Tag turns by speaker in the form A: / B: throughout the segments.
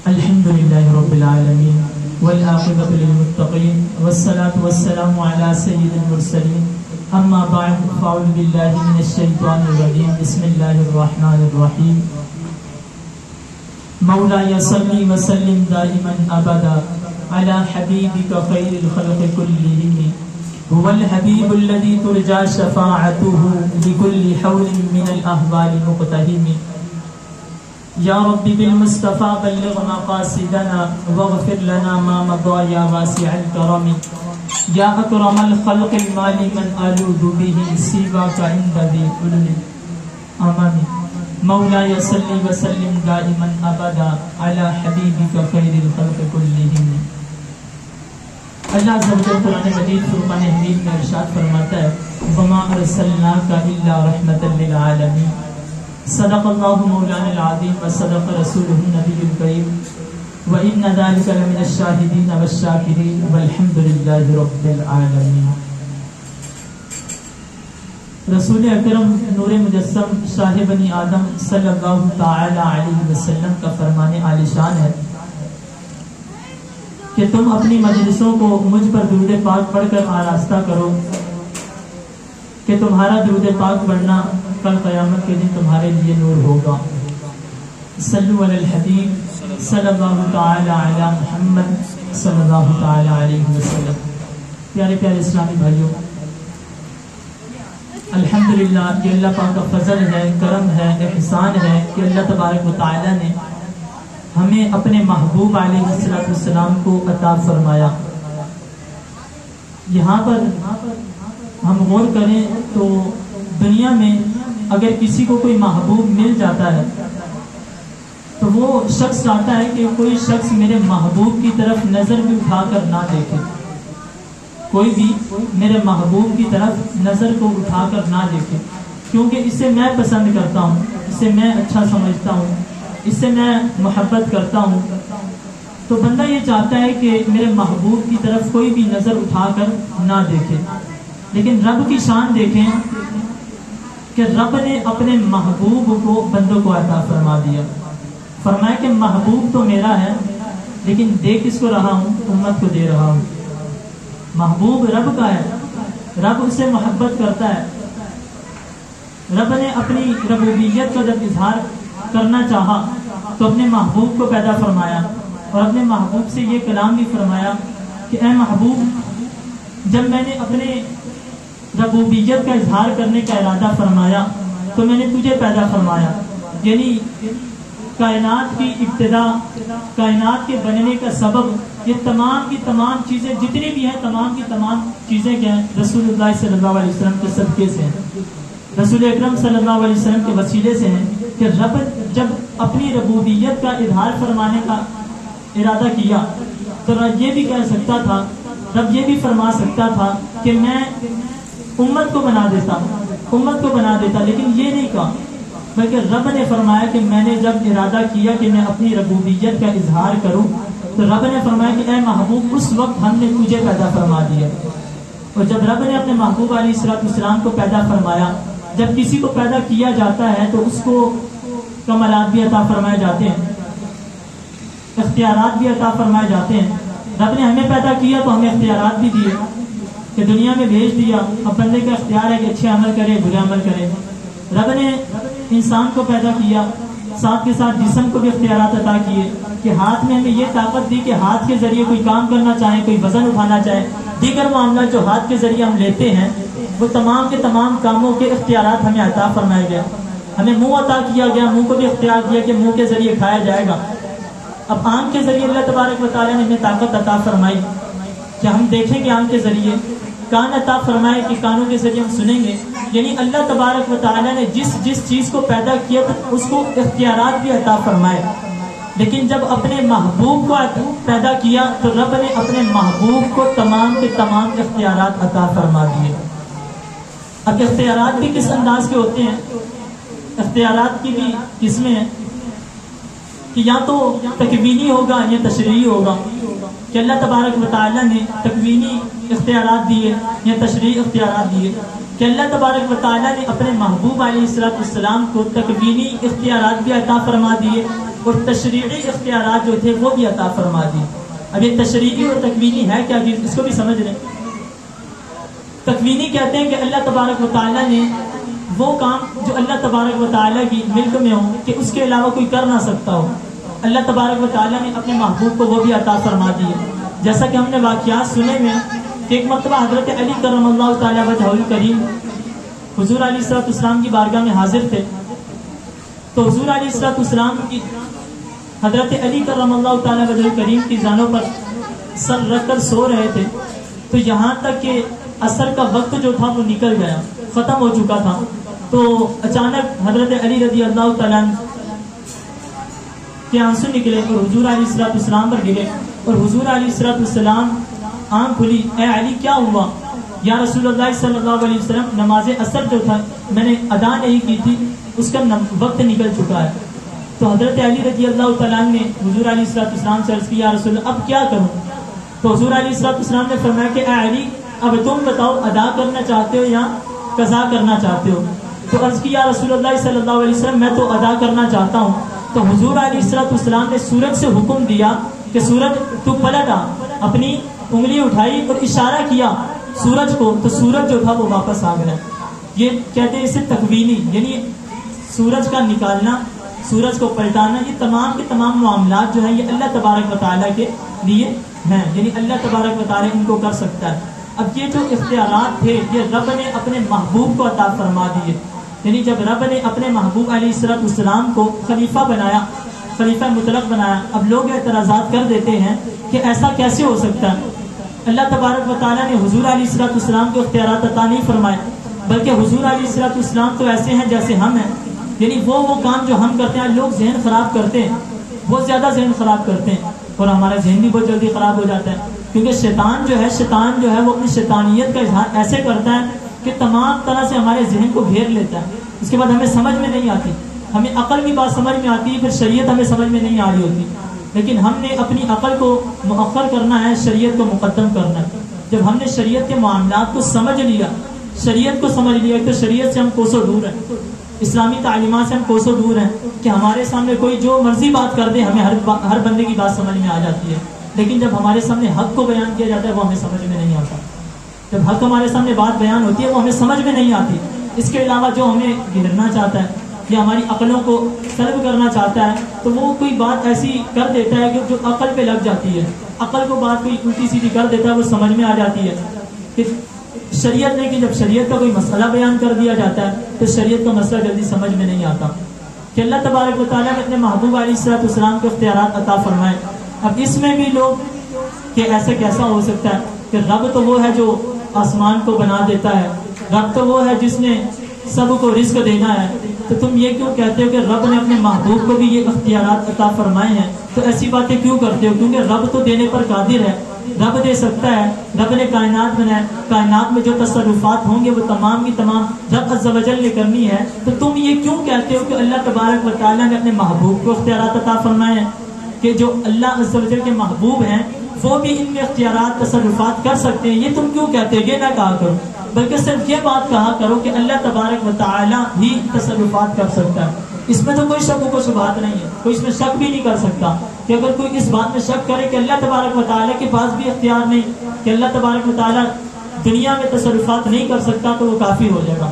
A: الحمدللہ رب العالمین والعاقبۃ للمتقین والصلاة والسلام علی سید المرسلین اما بعد فاعوذ باللہ من الشیطان الرجیم بسم اللہ الرحمن الرحیم مولاي صلی وسلم دائما ابدا علی حبیبک خیر الخلق کلہم هو الحبیب الذی ترجى شفاعته لكل حول من الاحوال مقتحم یا رب بالمصطفى بلغ مقاصدنا واغفر لنا ما مضى یا واسع الکرم یا اکرم الخلق المال من الوذ به سواك عند ذی علم امام مولاي صلی وسلم دائما ابدا علی حبیبک خیر الخلق کلہم۔ اللہ عز و جل قرآن مجید فرقان حمید میں ارشاد فرماتا ہے وما ارسلناک الا رحمۃ للعالمین۔ صدق اللہ مولانا العظیم وصدق رسولہ النبی الکریم وإن ذلك لمن الشاہدین والشاکرین والحمد للہ رب العالمین۔ رسول اکرم نور مجسم شاہ بنی آدم صلی اللہ تعالی علیہ وسلم کا فرمان عالی شان ہے کہ تم اپنی مجلسوں کو مجھ پر درود پاک پڑھ کر آراستہ کرو کہ تمہارا درود پاک پڑھنا کل قیامت کے دن تمہارے لیے نور ہوگا۔ صلو علی الحبیب صلی اللہ تعالی علی محمد صلی اللہ تعالی علیہ وسلم۔ پیارے پیارے اسلامی بھائیوں، الحمدللہ یہ اللہ پاک کا فضل ہے، کرم ہے، احسان ہے کہ اللہ تبارک و تعالی نے ہمیں اپنے محبوب علیہ السلام کو عطا فرمایا۔ یہاں پر ہم غور کریں تو دنیا میں اگر کسی کو کوئی محبوب مل جاتا ہے تو وہ شخص چاہتا ہے کہ کوئی شخص میرے محبوب کی طرف نظر بھی اٹھا کر نہ دیکھے، کوئی بھی میرے محبوب کی طرف نظر کو اٹھا کر نہ دیکھے، کیونکہ اسے میں پسند کرتا ہوں، اسے میں اچھا سمجھتا ہوں، اس سے میں محبت کرتا ہوں۔ تو بندہ یہ چاہتا ہے کہ میرے محبوب کی طرف کوئی بھی نظر اٹھا کر نہ دیکھے، لیکن رب کی شان دیکھیں کہ رب نے اپنے محبوب کو بندوں کو عطا فرما دیا۔ فرمایا کہ محبوب تو میرا ہے لیکن دے کس کو رہا ہوں؟ امت کو دے رہا ہوں۔ محبوب رب کا ہے، رب اس سے محبت کرتا ہے۔ رب نے اپنی ربوبیت کا جب اظہار کرنا چاہا تو اپنے محبوب کو پیدا فرمایا اور اپنے محبوب سے یہ کلام بھی فرمایا کہ اے محبوب، جب میں نے اپنے ربوبیت کا اظہار کرنے کا ارادہ فرمایا تو میں نے تجھے پیدا فرمایا، یعنی کائنات کی ابتدا، کائنات کے بننے کا سبب، یہ تمام کی تمام چیزیں جتنی بھی ہیں، تمام کی تمام چیزیں کیا ہیں؟ رسول اللہ صلی اللہ علیہ وسلم کے صدقے سے ہیں، رسول اکرم صلی اللہ علیہ وسلم کے وسیلے سے ہیں کہ رب جب اپنی ربوبیت کا اظہار فرمانے کا ارادہ کیا تو رب یہ بھی کہہ سکتا تھا، رب یہ بھی فرما سکتا تھا کہ میں امت کو بنا دیتا، لیکن یہ نہیں کہا، بلکہ رب نے فرمایا کہ میں نے جب ارادہ کیا کہ میں اپنی ربوبیت کا اظہار کروں تو رب نے فرمایا کہ اے محبوب، اس وقت ہم نے تجھے پیدا فرما دیا۔ اور جب رب نے اپنے محبوب علیہ السلام کو پیدا فرمایا، جب کسی کو پیدا کیا جاتا ہے تو اس کو کمالات بھی عطا فرمائے جاتے ہیں، اختیارات بھی عطا فرمائے جاتے ہیں۔ رب نے ہمیں پیدا کیا تو ہمیں اختیارات بھی دیے کہ دنیا میں بھیج دیا، اب بندے کا اختیار ہے کہ اچھے عمل کرے، برے عمل کرے۔ رب نے انسان کو پیدا کیا، ساتھ کے ساتھ جسم کو بھی اختیارات عطا کیے کہ ہاتھ میں ہمیں یہ طاقت دی کہ ہاتھ کے ذریعے کوئی کام کرنا چاہے، کوئی وزن اٹھانا چاہے، دیگر معاملات جو ہاتھ کے ذریعے ہم لیتے ہیں وہ تمام کے تمام کاموں کے اختیارات ہمیں عطا فرمائے گئے۔ ہمیں منہ عطا کیا گیا، منہ کو بھی اختیار دیا کہ منہ کے ذریعے کھایا جائے گا۔ اب آنکھ کے ذریعے اللہ تبارک و تعالیٰ نے ہمیں طاقت عطا فرمائی کہ ہم دیکھیں گے آنکھ کے ذریعے، کان عطا فرمائے کہ کانوں کے ذریعے ہم سنیں گے۔ یعنی اللہ تبارک و تعالیٰ نے جس چیز کو پیدا کیا تو اس کو اختیارات بھی عطا فرمائے، لیکن جب اپنے محبوب کو پیدا کیا تو رب نے اپنے محبوب کو تمام کے تمام اختیارات عطا فرما دیے۔ اب اختیارات بھی کس انداز کے ہوتے ہیں؟ اختیارات کی بھی قسمیں ہیں کہ یا تو تکوینی ہوگا یا تشریعی ہوگا، کہ اللہ تبارک و تعالیٰ نے تکوینی اختیارات دیے یا تشریعی اختیارات دیے، کہ اللہ تبارک و تعالیٰ نے اپنے محبوب علیہ السلام کو تکوینی اختیارات بھی عطا فرما دیے اور تشریعی اختیارات جو تھے وہ بھی عطا فرما دی. اب یہ تشریعی اور تکوینی ہے کیا چیز، اس کو بھی سمجھ لیں. تکوینی کہتے ہیں کہ اللہ تبارک و تعالیٰ نے وہ کام جو اللہ تبارک و تعالیٰ کی ملک میں ہو کہ اس کے علاوہ کوئی کر نہ سکتا ہو، اللہ تبارک و تعالیٰ نے اپنے محبوب کو وہ بھی عطا فرما دی ہے. جیسا کہ ہم نے واقعات سنے میں کہ ایک مرتبہ حضرت علی کرم اللہ تعالیٰ وجہہ الکریم حضور علیہ الصلوۃ والسلام کی بارگاہ میں حاضر تھے. تو حضور علیہ الصلوۃ والسلام کی حضرت علی کرم اللہ تعالیٰ وجہہ الکریم کی زانوں پر سر رکھ کر سو رہے تھے. تو یہاں تک کہ عصر کا وقت جو تھا وہ نکل گیا، ختم ہو چکا تھا. تو اچانک حضرت علی رضی اللہ تعالیٰ کے آنسو نکلے اور حضور علیہ الصلوۃ والسلام پر گرے. اور حضور علیہ الصلوۃ والسلام آنکھ کھلی، اے علی کیا ہوا؟ یا رسول اللہ صلی اللہ علیہ وسلم نماز عصر جو تھا میں نے ادا نہیں کی تھی، اس کا وقت نکل چکا ہے. تو حضرت علی رضی اللہ تعالیٰ نے حضور علیہ الصلوۃ والسلام سے عرض کیا، یا رسول اللہ اب کیا کروں؟ تو حضور علیہ الصلوۃ والسلام نے فرمایا کہ اے علی اب تم بتاؤ ادا کرنا چاہتے ہو یا قضا کرنا چاہتے ہو؟ تو عرض کی، یا رسول اللہ صلی اللہ علیہ وسلم میں تو ادا کرنا چاہتا ہوں. تو حضور علیہ الصلوۃ والسلام نے سورج سے حکم دیا کہ سورج تو پلٹ آ. اپنی انگلی اٹھائی اور اشارہ کیا سورج کو، تو سورج جو تھا وہ واپس آ گیا. یہ کہتے ہیں اسے تکوینی، یعنی سورج کا نکالنا، سورج کو پلٹانا، یہ تمام کے تمام معاملات جو ہیں یہ اللہ تبارک و تعالیٰ کے لیے ہیں، یعنی اللہ تبارک و تعالیٰ ان کو کر سکتا ہے. اب یہ جو اختیارات تھے یہ رب نے اپنے محبوب کو عطا فرما دیے. یعنی جب رب نے اپنے محبوب علیہ الصلوۃ والسلام کو خلیفہ بنایا، خلیفہ مطلق بنایا، اب لوگ اعتراضات کر دیتے ہیں کہ ایسا کیسے ہو سکتا ہے. اللہ تبارک و تعالیٰ نے حضور علیہ الصلوۃ والسلام کو اختیارات عطا نہیں فرمائے، بلکہ حضور علیہ الصلوۃ والسلام تو ایسے ہیں جیسے ہم ہیں. یعنی وہ کام جو ہم کرتے ہیں لوگ ذہن خراب کرتے ہیں، بہت زیادہ ذہن خراب کرتے ہیں، اور ہمارا ذہن بھی بہت جلدی خراب ہو جاتا ہے. کیونکہ شیطان جو ہے وہ اپنی شیطانیت کا اظہار ایسے کرتا ہے کہ تمام طرح سے ہمارے ذہن کو گھیر لیتا ہے. اس کے بعد ہمیں سمجھ میں نہیں آتی، ہمیں عقل کی بات سمجھ میں آتی ہے، پھر شریعت ہمیں سمجھ میں نہیں آ رہی ہوتی. لیکن ہم نے اپنی عقل کو مؤخر کرنا ہے، شریعت کو مقدم کرنا ہے. جب ہم نے شریعت کے معاملات کو سمجھ لیا، شریعت کو سمجھ لیا، تو شریعت سے ہم کوسوں دور ہیں، اسلامی تعلیمات سے ہم کوسوں دور ہیں کہ ہمارے سامنے کوئی جو مرضی بات کر دے ہمیں ہر بندے کی بات سمجھ میں آ جاتی ہے. لیکن جب ہمارے سامنے حق کو بیان کیا جاتا ہے وہ ہمیں سمجھ میں نہیں آتا. جب حق ہمارے سامنے بات بیان ہوتی ہے وہ ہمیں سمجھ میں نہیں آتی. اس کے علاوہ جو ہمیں گھیرنا چاہتا ہے یا ہماری عقلوں کو سلب کرنا چاہتا ہے تو وہ کوئی بات ایسی کر دیتا ہے کہ جو عقل پہ لگ جاتی ہے، عقل کو بات کوئی الٹی سیدھی کر دیتا ہے، وہ سمجھ میں آ جاتی ہے. کہ شریعت نے کہ جب شریعت کا کوئی مسئلہ بیان کر دیا جاتا ہے تو شریعت کا مسئلہ جلدی سمجھ میں نہیں آتا. کہ اللہ تبارک و تعالیٰ نے اپنے محبوب علیہ الصلوۃ والسلام کو اختیارات عطا فرمائے. اب اس میں بھی لوگ کہ ایسے کیسا ہو سکتا ہے کہ رب تو وہ ہے جو آسمان کو بنا دیتا ہے، رب تو وہ ہے جس نے سب کو رزق دینا ہے، تو تم یہ کیوں کہتے ہو کہ رب نے اپنے محبوب کو بھی یہ اختیارات عطا فرمائے ہیں؟ تو ایسی باتیں کیوں کرتے ہو؟ کیونکہ رب تو دینے پر قادر ہے، رب دے سکتا ہے. رب نے کائنات بنایا، کائنات میں جو تصرفات ہوں گے وہ تمام کی تمام رب عز و جل نے کرنی ہے. تو تم یہ کیوں کہتے ہو کہ اللہ تبارک و تعالیٰ نے اپنے محبوب کو اختیارات عطا فرمائے ہیں؟ کہ جو اللہ عز و جل کے محبوب ہیں وہ بھی ان میں اختیارات تصرفات کر سکتے ہیں. یہ تم کیوں کہتے ہو؟ یہ نہ کہا کرو، بلکہ صرف یہ بات کہا کرو کہ اللہ تبارک و تعالیٰ ہی تصرفات کر سکتا ہے. اس میں تو کوئی شک و شبہات نہیں ہے، کوئی اس میں شک بھی نہیں کر سکتا. کہ اگر کوئی اس بات میں شک کرے کہ اللہ تبارک و تعالیٰ کے پاس بھی اختیار نہیں، کہ اللہ تبارک و تعالیٰ دنیا میں تصرفات نہیں کر سکتا، تو وہ کافر ہو جائے گا.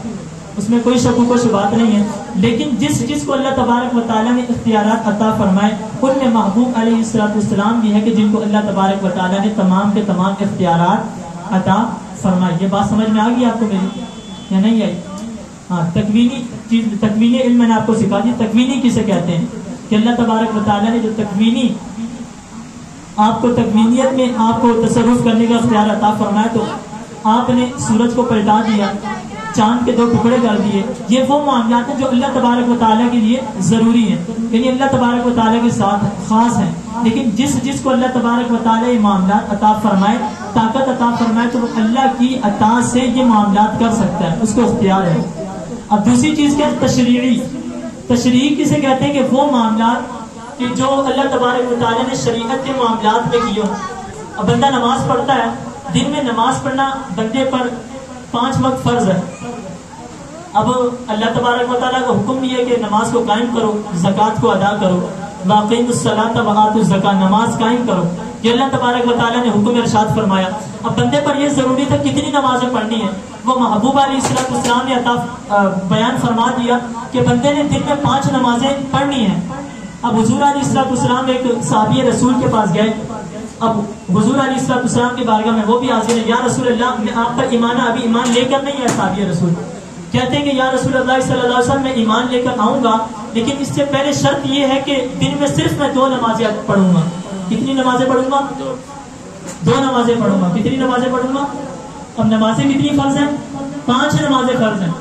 A: اس میں کوئی شک و شبہات نہیں ہے. لیکن جس کو اللہ تبارک و تعالیٰ نے اختیارات عطا فرمائے ان میں محبوب علیہ الصلوۃ والسلام بھی ہے کہ جن کو اللہ تبارک و تعالیٰ نے تمام کے تمام اختیارات عطا فرمائے. یہ بات سمجھ میں آ گئی آپ کو میری یا نہیں آئی؟ ہاں، تکوینی چیز، تکوینی علم میں نے آپ کو سکھا دی. تکوینی کسے کہتے ہیں؟ کہ اللہ تبارک و تعالیٰ نے جو تکوینی آپ کو تکوینیت میں آپ کو تصرف کرنے کا اختیار عطا فرمایا، تو آپ نے سورج کو پلٹا دیا، چاند کے 2 ٹکڑے کر دیے. یہ وہ معاملات ہیں جو اللہ تبارک و تعالیٰ کے لیے ضروری ہیں، یعنی اللہ تبارک و تعالیٰ کے ساتھ خاص ہیں. لیکن جس کو اللہ تبارک و تعالیٰ یہ معاملات عطا فرمائے، طاقت عطا فرمائے، تو وہ اللہ کی عطا سے یہ معاملات کر سکتا ہے، اس کو اختیار ہے. اب دوسری چیز کیا؟ تشریعی کسے کہتے ہیں؟ کہ وہ معاملات کہ جو اللہ تبارک و تعالیٰ نے شریعت کے معاملات میں کیے. اب بندہ نماز پڑھتا ہے، دن میں نماز پڑھنا بندے پر 5 وقت فرض ہے. اب اللہ تبارک و تعالیٰ کا حکم بھی ہے کہ نماز کو قائم کرو، زکوٰۃ کو ادا کرو. واقیموا الصلاۃ وآتوا الزکاۃ، نماز قائم کرو، یہ اللہ تبارک و تعالیٰ نے حکم ارشاد فرمایا۔ اب بندے پر یہ ضروری تھا کتنی نمازیں پڑھنی ہیں، وہ محبوب علیہ السلام نے بیان فرما دیا کہ بندے نے دن میں 5 نمازیں پڑھنی ہیں۔ اب حضور علیہ السلام ایک صحابی رسول کے پاس گئے، اب حضور علیہ السلام کی بارگاہ میں وہ بھی حاضر ہے، یا رسول اللہ میں آپ پر ایمان، ابھی ایمان لے کر نہیں ہے صحابی رسول، کہتے ہیں کہ یا رسول اللہ صلی اللہ علیہ وسلم میں ایمان لے کر آؤں گا، لیکن اس سے پہلے شرط یہ ہے کہ دن میں صرف میں 2 نمازیں پڑھوں گا۔ کتنی نمازیں پڑھوں گا؟ 2 نمازیں پڑھوں گا۔ کتنی نمازیں پڑھوں گا؟ اب نمازیں کتنی فرض ہیں؟ 5 نمازیں فرض ہیں،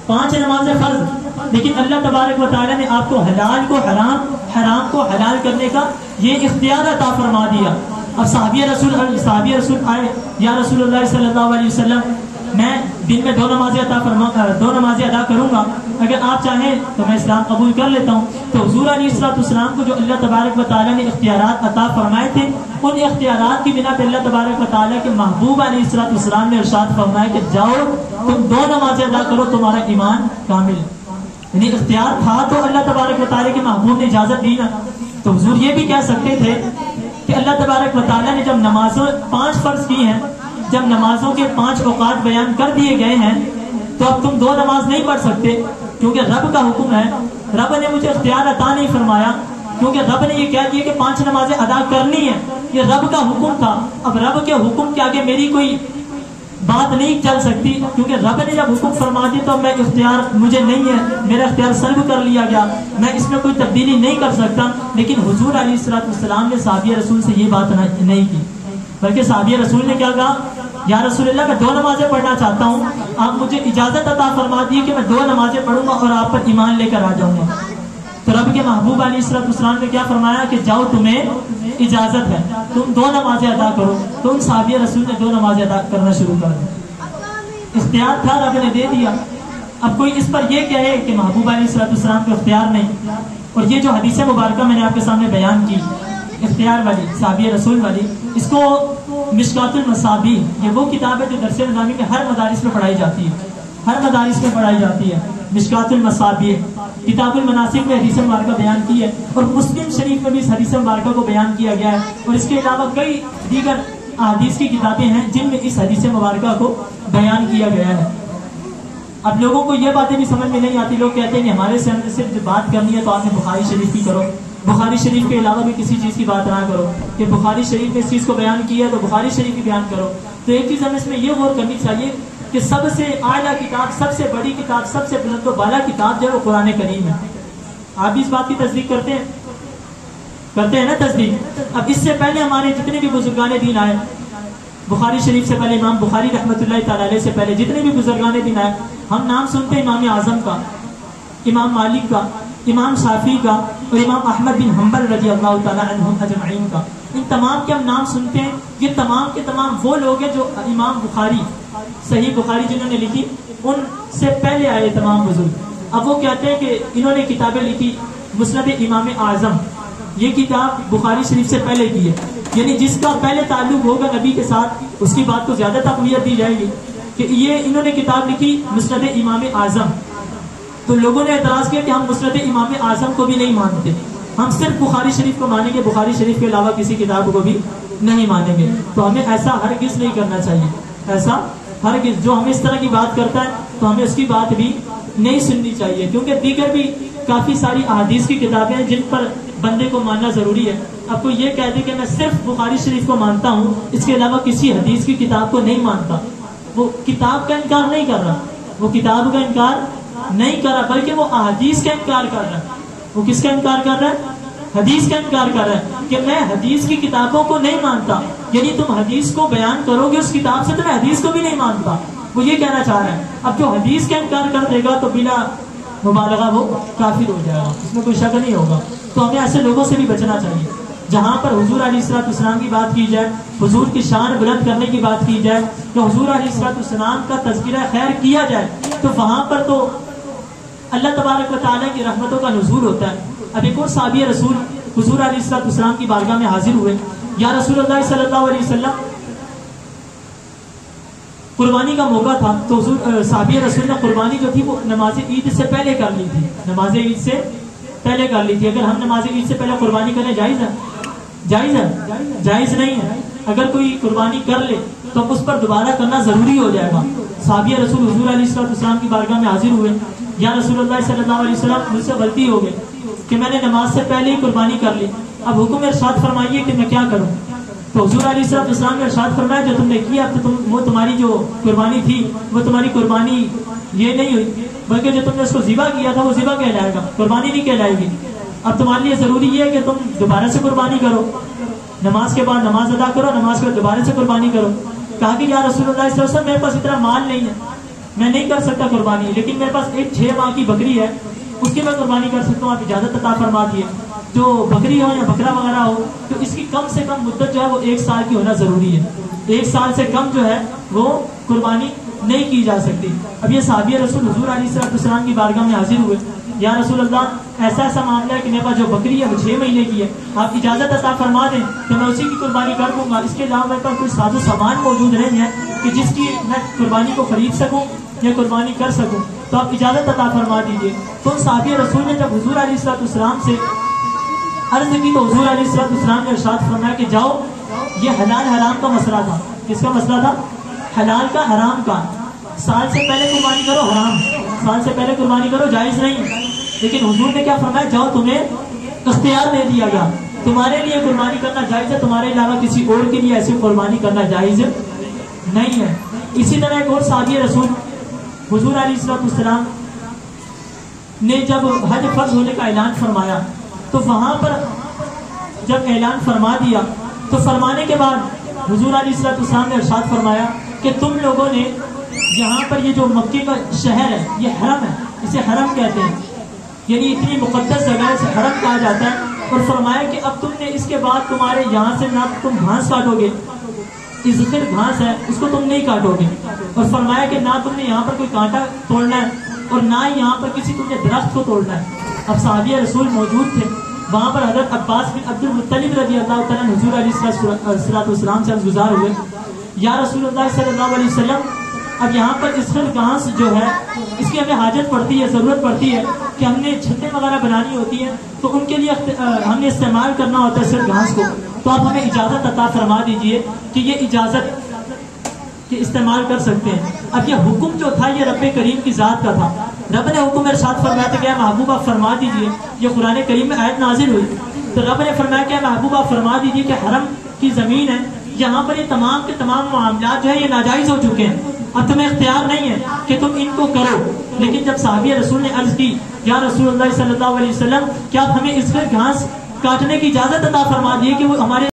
A: 5 نمازیں فرض، لیکن اللہ تبارک و تعالیٰ نے آپ کو حلال کو حرام، حرام کو حلال کرنے کا یہ اختیار عطا فرما دیا۔ اب صحابی رسول آئے، یا رسول اللہ صلی اللہ علیہ وسلم میں دن میں 2 نمازیں ادا کروں گا، اگر آپ چاہیں تو میں اسلام قبول کر لیتا ہوں۔ تو حضور علیہ السلام کو جو اللہ تبارک و تعالیٰ نے اختیارات عطا فرمائے تھے، ان اختیارات کی بنا پہ اللہ تبارک و تعالیٰ کے محبوب علیہ السلام نے ارشاد فرمایا کہ جاؤ تم 2 نمازیں ادا کرو، تمہارا ایمان کامل۔ یعنی اختیار تھا تو اللہ تبارک و تعالیٰ کے محبوب نے اجازت دی نا، تو حضور یہ بھی کہہ سکتے تھے کہ اللہ تبارک و تعالیٰ نے جب نمازوں 5 فرض کی ہیں، جب نمازوں کے 5 اوقات بیان کر دیے گئے ہیں، تو اب تم 2 نماز نہیں پڑھ سکتے، کیونکہ رب کا حکم ہے، رب نے مجھے اختیار عطا نہیں فرمایا، کیونکہ رب نے یہ کہہ دیا کہ 5 نمازیں ادا کرنی ہیں، یہ رب کا حکم تھا۔ اب رب کے حکم کے آگے میری کوئی بات نہیں چل سکتی، کیونکہ رب نے جب حکم فرما دی تو میں اختیار مجھے نہیں ہے، میرا اختیار سلب کر لیا گیا، میں اس میں کوئی تبدیلی نہیں کر سکتا۔ لیکن حضور علیہ السلام نے صحابی رسول سے یہ بات نہیں کی، بلکہ صحابی رسول نے کیا کہا؟ یا رسول اللہ میں 2 نمازیں پڑھنا چاہتا ہوں، آپ مجھے اجازت عطا فرما دیے کہ میں 2 نمازیں پڑھوں گا اور آپ پر ایمان لے کر آ جاؤں گا۔ تو رب کے محبوب علیہ السلام نے کیا فرمایا کہ جاؤ تمہیں اجازت ہے، تم 2 نمازیں ادا کرو۔ تو ان صحابی رسول نے 2 نمازیں ادا کرنا شروع کر دی، اختیار تھا، رب نے دے دیا۔ اب کوئی اس پر یہ کہے کہ محبوب علیہ السلام کو اختیار نہیں، اور یہ جو حدیث مبارکہ میں نے آپ کے سامنے بیان کی اختیار والی، صحابی رسول والی، اس کو مشکات المصابیح، یہ وہ کتاب ہے جو درس نظامی میں ہر مدارس میں پڑھائی جاتی ہے، ہر مدارس میں پڑھائی جاتی ہے۔ مشکات المصابیح کتاب المناسک میں حدیث مبارکہ بیان کی ہے، اور مسلم شریف میں بھی اس حدیث مبارکہ کو بیان کیا گیا ہے، اور اس کے علاوہ کئی دیگر احادیث کی کتابیں ہیں جن میں اس حدیث مبارکہ کو بیان کیا گیا ہے۔ اب لوگوں کو یہ باتیں بھی سمجھ میں نہیں آتی، لوگ کہتے ہیں کہ ہمارے سے صرف بات کرنی ہے تو آپ نے بخاری شریف کی کرو، بخاری شریف کے علاوہ بھی کسی چیز کی بات نہ کرو، کہ بخاری شریف نے اس چیز کو بیان کیا ہے تو بخاری شریف کی بیان کرو۔ تو ایک چیز ہمیں اس میں یہ غور کرنی چاہیے کہ سب سے اعلیٰ کتاب، سب سے بڑی کتاب، سب سے بلند و بالا کتاب جو ہے وہ قرآن کریم ہے۔ آپ بھی اس بات کی تصدیق کرتے ہیں نا تصدیق؟ اب اس سے پہلے ہمارے جتنے بھی بزرگان دین آئے، بخاری شریف سے پہلے امام بخاری رحمۃ اللہ تعالی علیہ سے پہلے جتنے بھی بزرگان دین آئے، ہم نام سنتے ہیں امام اعظم کا، امام مالک کا، امام شافعی کا، اور امام احمد بن حنبل رضی اللہ تعالیٰ عنہم اجمعین کا۔ ان تمام کے ہم نام سنتے ہیں، یہ تمام کے تمام وہ لوگ ہیں جو امام بخاری، صحیح بخاری جنہوں نے لکھی، ان سے پہلے آئے تمام بزرگ۔ اب وہ کہتے ہیں کہ انہوں نے کتابیں لکھی، مسند امام اعظم، یہ کتاب بخاری شریف سے پہلے کی ہے، یعنی جس کا پہلے تعلق ہوگا نبی کے ساتھ اس کی بات کو زیادہ تقویت دی جائے گی کہ یہ انہوں نے کتاب لکھی مسند امام اعظم۔ تو لوگوں نے اعتراض کیا کہ ہم مسند امام اعظم کو بھی نہیں مانتے، ہم صرف بخاری شریف کو مانیں گے، بخاری شریف کے علاوہ کسی کتاب کو بھی نہیں مانیں گے۔ تو ہمیں ایسا ہرگز نہیں کرنا چاہیے، ایسا ہرگز، جو ہمیں اس طرح کی بات کرتا ہے تو ہمیں اس کی بات بھی نہیں سننی چاہیے، کیونکہ دیگر بھی کافی ساری احادیث کی کتابیں ہیں جن پر بندے کو ماننا ضروری ہے۔ اب کوئی یہ کہہ دے کہ میں صرف بخاری شریف کو مانتا ہوں، اس کے علاوہ کسی حدیث کی کتاب کو نہیں مانتا، وہ کتاب کا انکار نہیں کر رہا، وہ کتاب کا انکار نہیں کر رہا، بلکہ وہ احادیث کا انکار کر رہا ہے۔ وہ کس کا انکار کر رہا ہے؟ حدیث کا انکار کر رہا ہے کہ میں حدیث کی کتابوں کو نہیں مانتا، یعنی تم حدیث کو بیان کرو گے اس کتاب سے تو میں حدیث کو بھی نہیں مانتا، وہ یہ کہنا چاہ رہا ہے۔ اب جو حدیث کا انکار کر دے گا تو بلا مبالغہ وہ کافر ہو جائے گا، اس میں کوئی شک نہیں ہوگا۔ تو ہمیں ایسے لوگوں سے بھی بچنا چاہیے، جہاں پر حضور علیہ السلام کی بات کی جائے، حضور کی شان بلند کرنے کی بات کی جائے، تو حضور علیہ السلام کا تذکرہ خیر کیا جائے، تو وہاں پر تو اللہ تبارک و تعالیٰ کی رحمتوں کا نزول ہوتا ہے۔ اب ایک اور صحابی رسول حضور علیہ السلام کی بارگاہ میں حاضر ہوئے، یا رسول اللہ صلی اللہ علیہ وسلم، قربانی کا موقع تھا، تو حضور صحابی رسول نے قربانی جو تھی وہ نماز عید سے پہلے کر لی تھی، نماز عید سے پہلے کر لی تھی. اگر ہم نماز عید سے پہلے قربانی کریں جائز ہے؟ جائز ہے؟ جائز نہیں ہے. اگر کوئی قربانی کر لے تو اس پر دوبارہ کرنا ضروری ہو جائے گا. صحابی رسول حضور علیہ السلام کی بارگاہ میں حاضر ہوئے, یا رسول اللہ صلی اللہ علیہ وسلم مجھ سے غلطی ہو گئی کہ میں نے نماز سے پہلے ہی قربانی کر لی, اب حکم ارشاد فرمائیے کہ میں کیا کروں. تو حضور علیہ السلام نے ارشاد فرمایا جو تم نے کیا اب تو وہ تمہاری جو قربانی تھی وہ تمہاری قربانی یہ نہیں ہوئی, بلکہ جو تم نے اس کو ذبح کیا تھا وہ ذبح کہلائے گا, قربانی نہیں کہلائے گی. اب تمہارے لیے ضروری یہ ہے کہ تم دوبارہ سے قربانی کرو, نماز کے بعد نماز ادا کرو, نماز کے بعد دوبارہ سے قربانی کرو. کہا کہ یا رسول اللہ صلی اللہ علیہ وسلم میرے پاس اتنا مال نہیں ہے, میں نہیں کر سکتا قربانی, لیکن میرے پاس ایک 6 ماہ کی بکری ہے, اس کی میں قربانی کر سکتا ہوں, آپ اجازت عطا فرما دیے. جو بکری ہو یا بکرا وغیرہ ہو تو اس کی کم سے کم مدت جو ہے وہ 1 سال کی ہونا ضروری ہے, 1 سال سے کم جو ہے وہ قربانی نہیں کی جا سکتی. اب یہ صحابی رسول حضور علیہ السلام کی بارگاہ میں حاضر ہوئے, یا رسول اللہ ایسا ایسا معاملہ ہے کہ میرے پاس جو بکری ہے وہ 6 مہینے کی ہے, آپ اجازت عطا فرما دیں تو میں اسی کی قربانی کر دوں گا. اس کے علاوہ میرے پاس کوئی ساز و سامان موجود نہیں ہے کہ جس کی میں قربانی کو خرید سکوں یا قربانی کر سکوں, تو آپ اجازت عطا فرما دیجیے. تو صحابی رسول نے جب حضور علیہ السلام سے عرض کی تو حضور علیہ السلام نے ارشاد فرمایا کہ جاؤ, یہ حلال حرام کا مسئلہ تھا. کس کا مسئلہ تھا؟ حلال کا حرام کا. سال سے پہلے قربانی کرو حرام, سال سے پہلے قربانی کرو جائز نہیں. لیکن حضور نے کیا فرمایا, جاؤ تمہیں اختیار دے دیا گیا, تمہارے لیے قربانی کرنا جائز ہے, تمہارے علاوہ کسی اور کے لیے ایسی قربانی کرنا جائز نہیں ہے. اسی طرح ایک اور صحابی رسول حضور علیہ السلام نے جب حج فرض ہونے کا اعلان فرمایا تو وہاں پر جب اعلان فرما دیا تو فرمانے کے بعد حضور علیہ السلام نے ارشاد فرمایا کہ تم لوگوں نے یہاں پر یہ جو مکے کا شہر ہے یہ حرم ہے, اسے حرم کہتے ہیں, یعنی اتنی مقدس جگہ ہے, اسے حرم کہا جاتا ہے. اور فرمایا کہ اب تم نے اس کے بعد تمہارے یہاں سے نہ تم گھاس کاٹو گے, ذکر گھاس ہے اس کو تم نہیں کاٹو گے. اور فرمایا کہ نہ تم نے یہاں پر کوئی کانٹا توڑنا ہے اور نہ یہاں پر کسی تم نے درخت کو توڑنا ہے. اب صحابی رسول موجود تھے, وہاں پر حضرت عباس بن عبد المطلب رضی اللہ تعالیٰ حضور علیہ السلام سے گزار ہوئے, یا رسول اللہ صلی اللہ علیہ وسلم اب یہاں پر اس گھاس جو ہے اس کی ہمیں حاجت پڑتی ہے, ضرورت پڑتی ہے کہ ہم نے چھتیں وغیرہ بنانی ہوتی ہیں تو ان کے لیے ہم نے استعمال کرنا ہوتا ہے صرف گھاس کو, تو آپ ہمیں اجازت عطا فرما دیجئے کہ یہ اجازت کہ استعمال کر سکتے ہیں. اب یہ حکم جو تھا یہ رب کریم کی ذات کا تھا, رب نے حکم ارشاد فرمایا تھا کہ اے محبوب آپ فرما دیجئے, یہ قرآن کریم میں آیت نازل ہوئی تو رب نے فرمایا کہ اے محبوب آپ فرما دیجئے کہ حرم کی زمین ہے, یہاں پر یہ تمام کے تمام معاملات جو ہے یہ ناجائز ہو چکے ہیں, اب تمہیں اختیار نہیں ہے کہ تم ان کو کرو. لیکن جب صحابی رسول نے عرض کی یا رسول اللہ صلی اللہ علیہ وسلم کیا آپ ہمیں اس پر گھاس کاٹنے کی اجازت عطا فرما دیے کہ وہ ہمارے